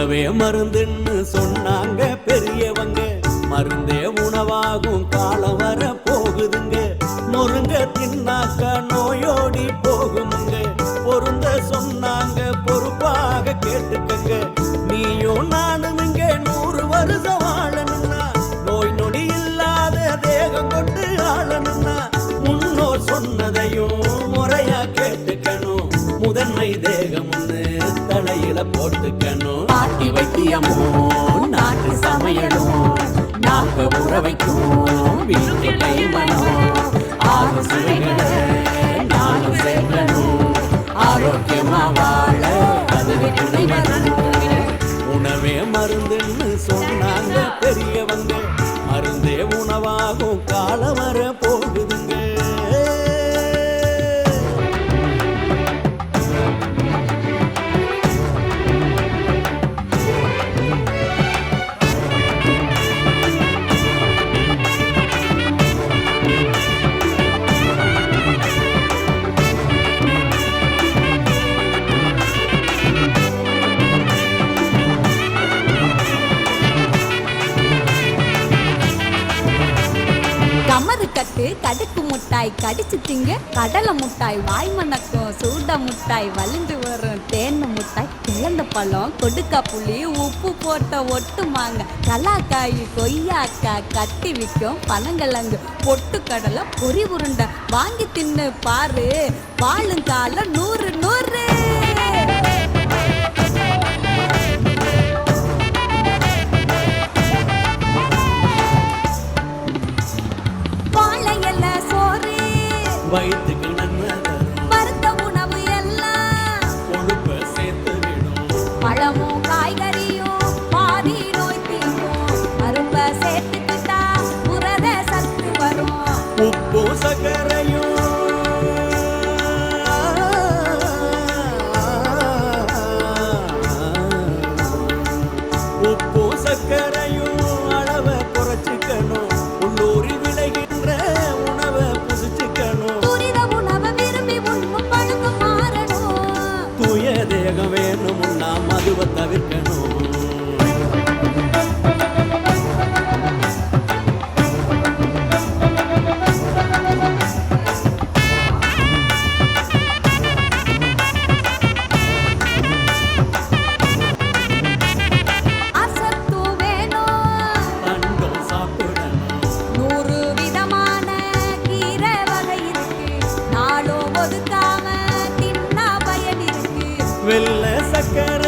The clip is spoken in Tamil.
உணவே மருந்துன்னு சொன்னாங்க பெரியவங்க, மருந்தே உணவாகும் காலம் வர போகுதுங்க. முருங்க தின்னாக்க நோயோடி போகுமுங்க, பொருந்த சொன்னாங்க பொறுப்பாக கேட்டுக்கங்க. நீயும் நானும் இங்க 100 வருஷம் வாழணும்னா, நோய் நொடி இல்லாத தேகம் கொண்டு ஆளணும்னா, முன்னோர் சொன்னதையும் முறையா கேட்டுக்கணும். முதன்மை தேகம் தலையில போட்டுக்கணும். பாட்டி வைத்தியமும் நாட்டு சமையலும் நாக்க உற வைக்கும் வீட்டு கைமணம். ஆறு சுவைகளை நானும் சேர்க்கணும், ஆரோக்கியமா வாழ அதுவே துணை வரணும். உணவே மருந்துன்னு சொன்னாங்க பெரியவங்க, மருந்தே உணவாகும் காலம் வர போகுதுங்க. கடுக்கு முட்டாய் கடிச்சு திங்க, கடலை முட்டாய் வாய் மணக்கும், சூட முட்டாய் வலிந்து வரும், தேன் முட்டாய், கிழந்த பழம், கொடுக்கா புளி, உப்பு போட்ட ஒட்டு மாங்க, கலாக்காய், கொய்யாக்கா, கட்டி விற்கும் பனங்கிழங்கு, பொட்டு கடலை, பொறி உருண்டை வாங்கி தின்னு பாரு, வாழுங்கால 100 100. வயிற்றுக்கு நன்மை தரும் வறுத்த உணவு எல்லாம் கொழுப்பை சேர்த்து விடும். பழமும் காய்கறியும் பாதி நோய் தீரும், பருப்பை சேர்த்துக்கிட்டா புரத சத்து வரும். உப்பு சர்க்கரையும் உப்பு சர்க்கரையும் அளவை குறைச்சிக்கணும். உள்ளூரி விளைகின்ற உணவை புசிச்சுக்கணும். தூய தேகம் வேணும்னா மதுவை தவிர்க்கணும். வெள்ளை சக்கரை